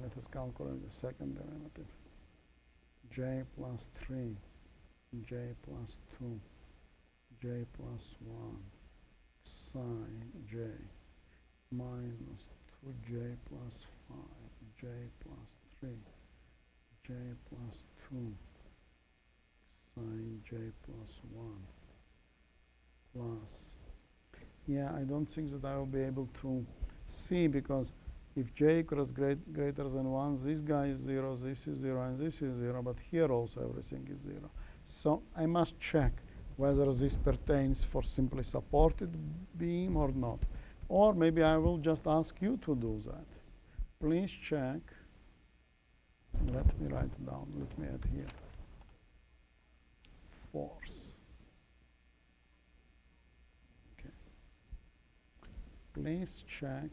let us calculate the second derivative. J plus 3, J plus 2, J plus 1, sine J minus 2J plus 5, J plus 3, J plus 2, sine J plus 1, plus, yeah, I don't think that I will be able to see, because if J equals greater than 1, this guy is 0, this is 0, and this is 0, but here also everything is 0. So I must check whether this pertains for simply supported beam or not. Or maybe I will just ask you to do that. Please check. Let me write it down. Let me add here. Force. Okay. Please check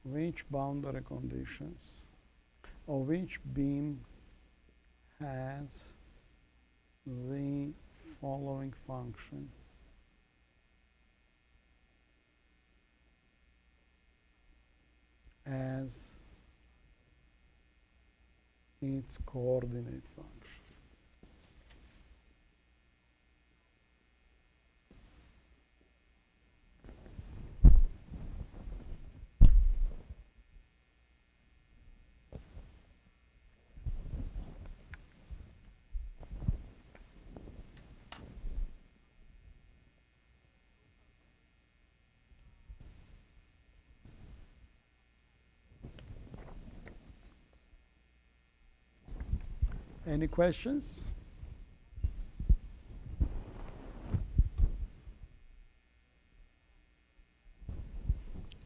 which boundary conditions or which beam has the following function as its coordinate function. Any questions?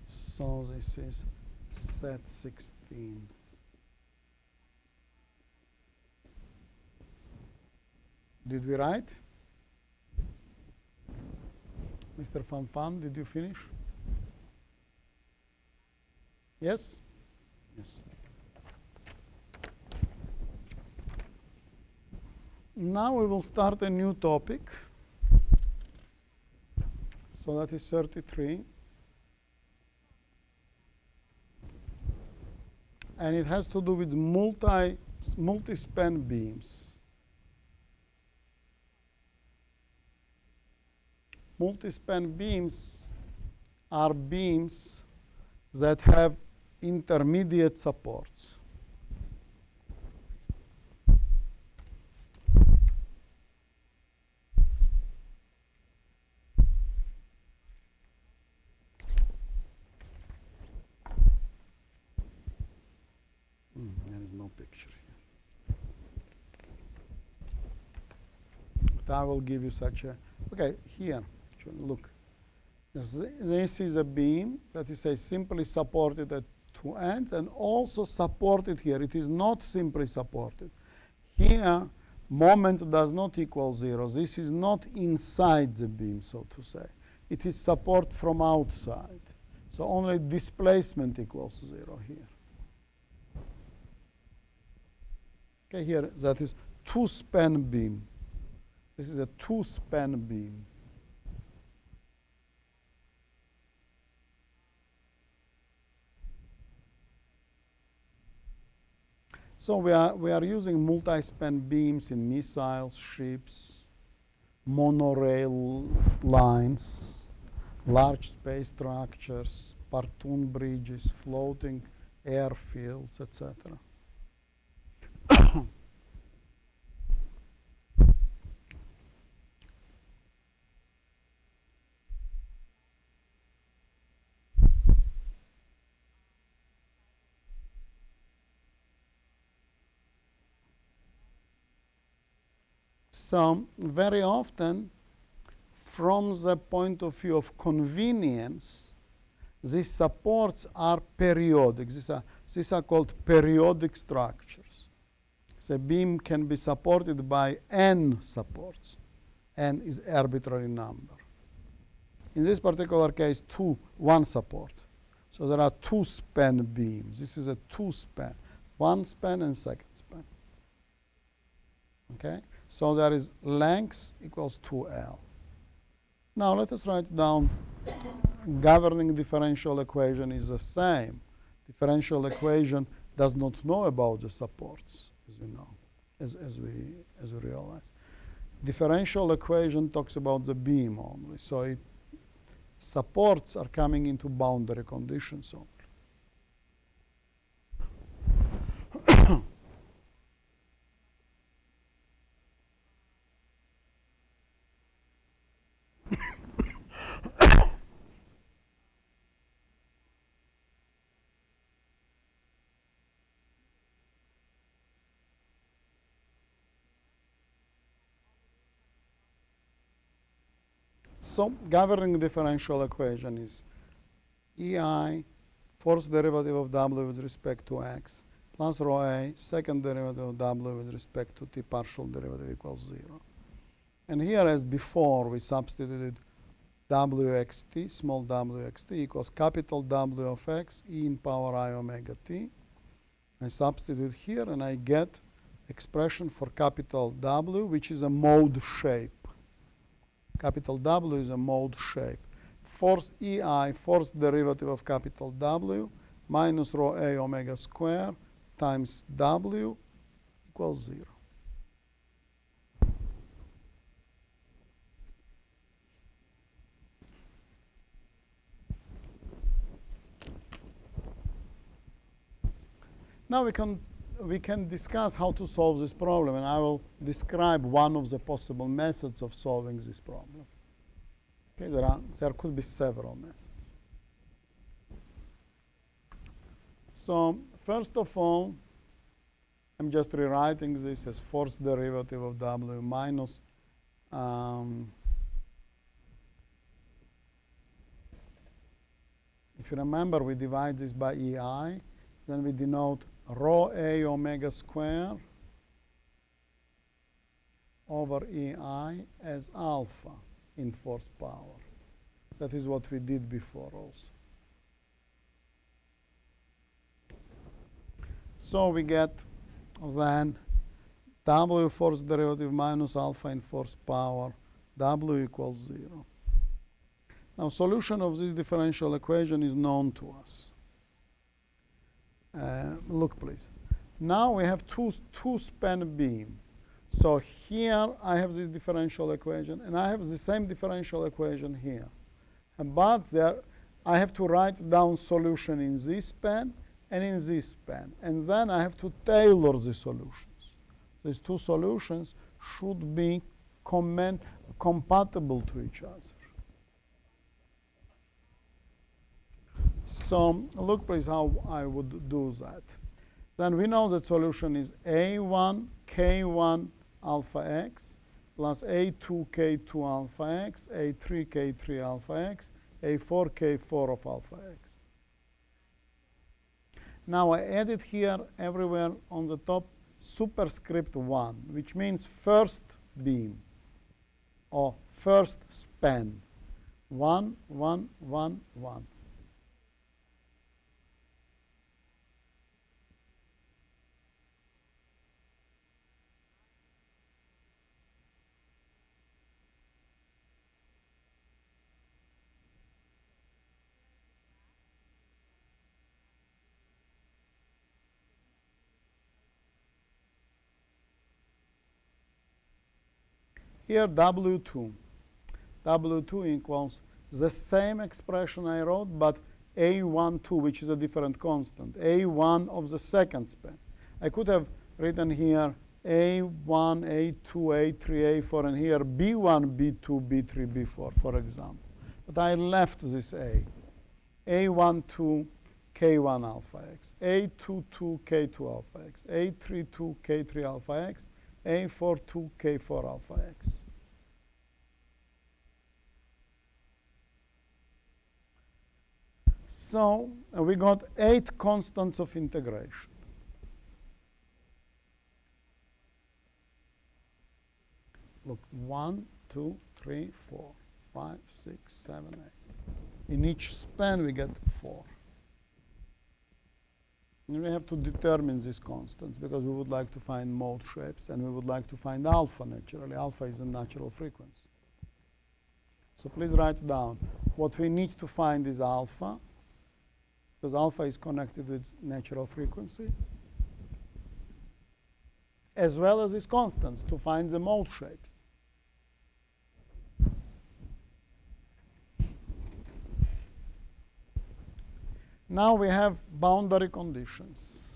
So this is set 16. Did we write? Mr. Fanfan, did you finish? Yes? Yes. Now we will start a new topic. So that is 33. And it has to do with multi-span beams. Multi-span beams are beams that have intermediate supports. There is no picture here. But I will give you such a, okay, here, look. This is a beam that is simply supported at two ends and also supported here. It is not simply supported. Here, moment does not equal 0. This is not inside the beam, so to say. It is support from outside. So only displacement equals 0 here. Okay, here that is two-span beam. This is a two-span beam. So we are using multi-span beams in missiles, ships, monorail lines, large space structures, pontoon bridges, floating airfields, etc. So very often, from the point of view of convenience, these supports are periodic. These are called periodic structures. The beam can be supported by n supports. N is arbitrary number. In this particular case, one support. So there are two-span beams. This is a two-span, one span and second span. Okay? So there is length equals 2L. Now let us write down governing differential equation is the same. Differential equation does not know about the supports, as you know, as we realize. Differential equation talks about the beam only, so supports are coming into boundary conditions only. So governing differential equation is EI, first derivative of W with respect to X, plus rho A, second derivative of W with respect to T partial derivative equals 0. And here, as before, we substituted Wxt, small wxt, equals capital W of X, e in power I omega t. I substitute here, and I get expression for capital W, which is a mode shape. Capital W is a mode shape. Force EI, first derivative of capital W, minus rho A omega square times W equals 0. Now we can discuss how to solve this problem, and I will describe one of the possible methods of solving this problem. Okay, there could be several methods. So first of all, I'm just rewriting this as first derivative of W minus if you remember, we divide this by EI, then we denote rho A omega square over EI as alpha in fourth power. That is what we did before also. So we get then W first derivative minus alpha in fourth power, W equals 0. Now solution of this differential equation is known to us. Look, please. Now we have two span beam. So here I have this differential equation, and I have the same differential equation here. But I have to write down solution in this span and in this span. And then I have to tailor the solutions. These two solutions should be compatible to each other. So look, please, how I would do that. Then we know that solution is A1 K1 alpha x plus A2 K2 alpha x, A3 K3 alpha x, A4 K4 of alpha x. Now I added here everywhere on the top superscript 1, which means first beam or first span. 1, 1, 1, 1. Here W2. W2 equals the same expression I wrote, but A12, which is a different constant. A1 of the second span. I could have written here A1, A2, A3, A4, and here B1, B2, B3, B4, for example. But I left this A. A12, K1 alpha x. A22, K2 alpha x. A32, K3 alpha x. A42, K4 alpha x. So we got 8 constants of integration. Look, 1, 2, 3, 4, 5, 6, 7, 8. In each span we get 4. And we have to determine these constants because we would like to find mode shapes and we would like to find alpha naturally. Alpha is a natural frequency. So please write down. What we need to find is alpha, because alpha is connected with natural frequency, as well as its constants to find the mode shapes. Now we have boundary conditions.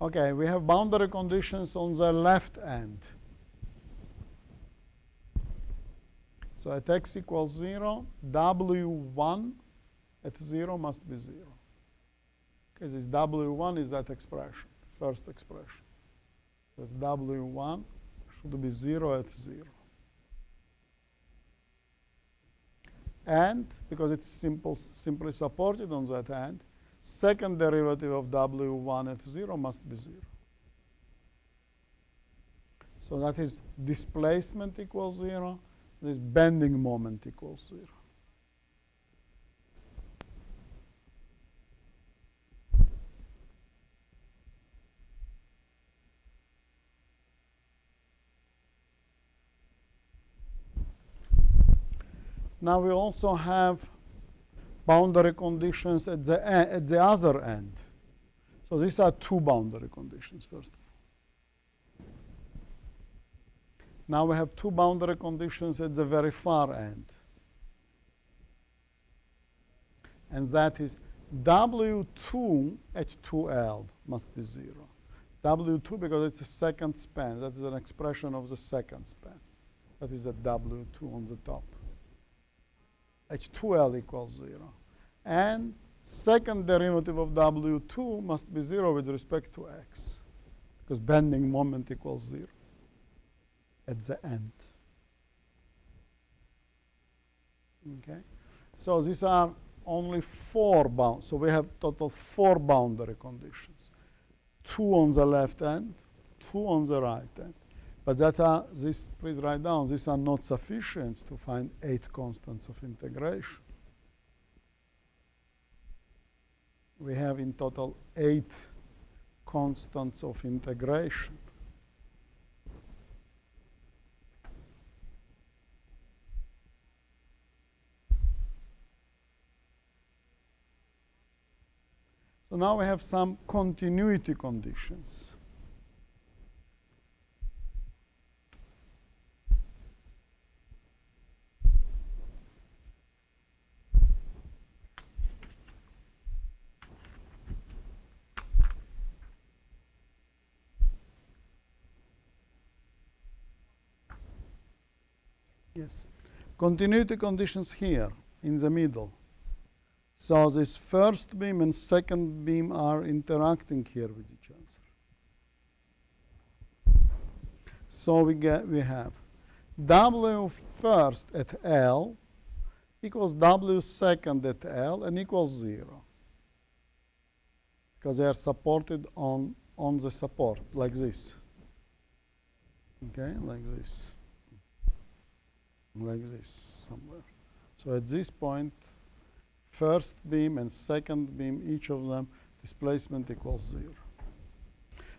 Okay, we have boundary conditions on the left end. So at x equals 0, W1 at 0 must be 0. Okay, this W1 is that expression, first expression. That W1 should be 0 at 0. And because it's simply supported on that end, second derivative of W1 at 0 must be 0. So that is displacement equals 0. This bending moment equals 0. Now we also have boundary conditions at the other end. So these are two boundary conditions, first of all. Now we have two boundary conditions at the very far end. And that is W2 at 2L must be 0. W2 because it's a second span. That is an expression of the second span. That is at W2 on the top. H2L equals 0. And second derivative of W2 must be 0 with respect to x, because bending moment equals 0 at the end. Okay? So these are only 4 bounds. So we have total 4 boundary conditions. 2 on the left end, 2 on the right end. But please write down, these are not sufficient to find 8 constants of integration. We have in total 8 constants of integration. So now we have some continuity conditions. Yes. Continuity conditions here in the middle. So this first beam and second beam are interacting here with each other. So we have W first at L equals W second at L and equals 0. Because they are supported on the support, like this. Okay, like this. Like this somewhere. So at this point, first beam and second beam, each of them, displacement equals 0.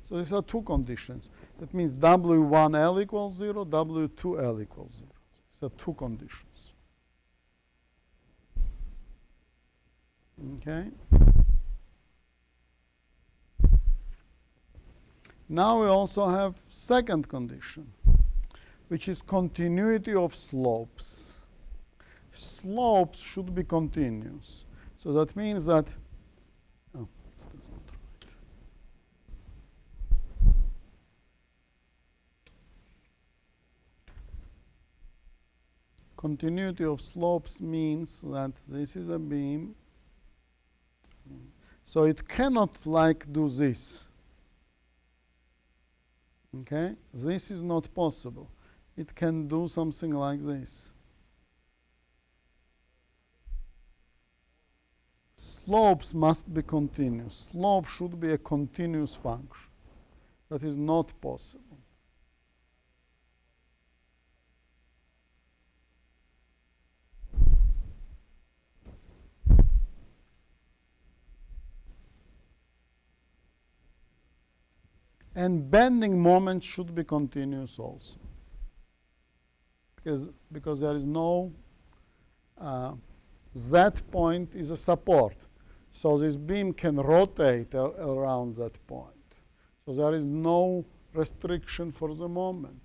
So these are two conditions. That means W1L equals 0, W2L equals 0. These are two conditions. Okay? Now we also have second condition, which is continuity of slopes. Slopes should be continuous. So that means that, oh, that's not right. Continuity of slopes means that this is a beam. So it cannot do this. Okay? This is not possible. It can do something like this. Slopes must be continuous. Slope should be a continuous function. That is not possible. And bending moment should be continuous also. because there is no that point is a support. So this beam can rotate around that point. So there is no restriction for the moment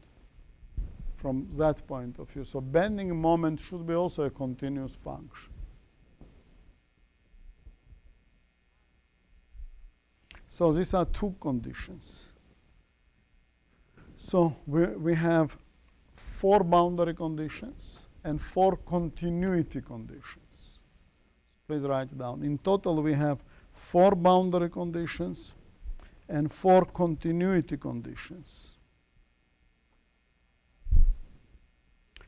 from that point of view. So bending moment should be also a continuous function. So these are two conditions. So we have 4 boundary conditions and 4 continuity conditions. Please write it down. In total, we have 4 boundary conditions and 4 continuity conditions.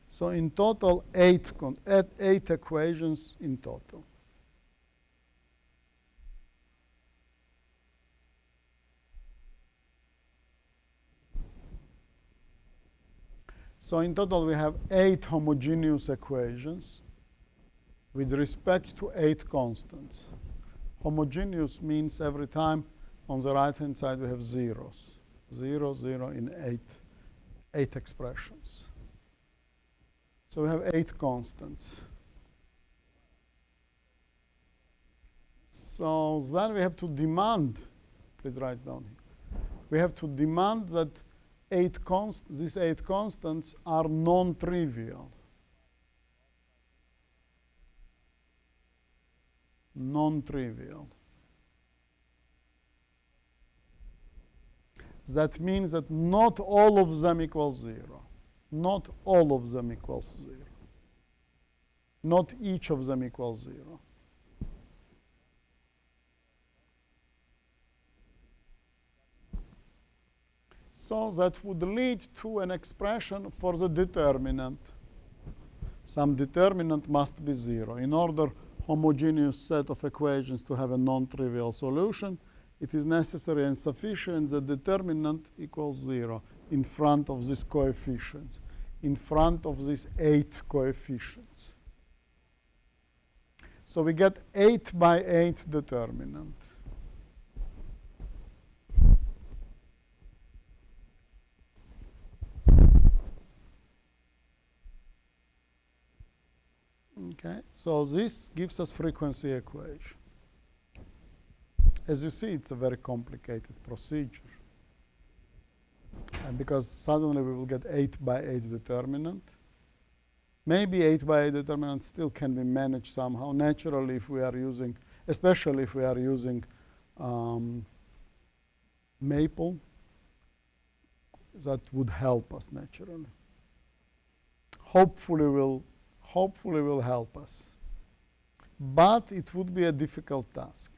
So in total, 8 equations in total. So in total, we have 8 homogeneous equations with respect to 8 constants. Homogeneous means every time on the right-hand side we have zeros. 0, 0 in 8 expressions. So we have 8 constants. So then we have to demand, please write down here. We have to demand that these 8 constants are non-trivial. Non-trivial. That means that not all of them equals 0. Not all of them equals 0. Not each of them equals 0. So that would lead to an expression for the determinant. Some determinant must be 0. In order homogeneous set of equations to have a non-trivial solution, it is necessary and sufficient that determinant equals 0 in front of these coefficients, in front of these 8 coefficients. So we get 8 by 8 determinant. Okay, so this gives us frequency equation. As you see, it's a very complicated procedure. And because suddenly we will get 8 by 8 determinant. Maybe 8 by 8 determinant still can be managed somehow naturally if we are using, especially if we are using maple. That would help us naturally. Hopefully will help us. But it would be a difficult task.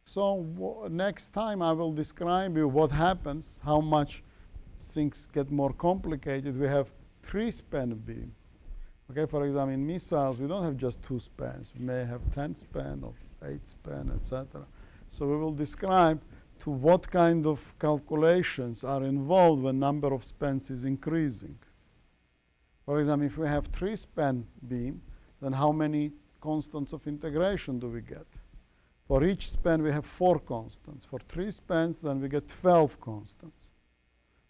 So next time I will describe you what happens, how much things get more complicated. We have 3-span beam. Okay, for example, in missiles, we don't have just 2 spans. We may have 10 span or 8 span, etc. So we will describe to what kind of calculations are involved when number of spans is increasing. For example, if we have 3-span beam, then how many constants of integration do we get? For each span, we have 4 constants. For 3 spans, then we get 12 constants.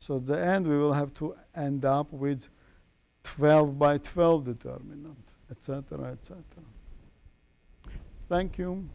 So at the end, we will have to end up with 12 by 12 determinant, etc., etc. Thank you.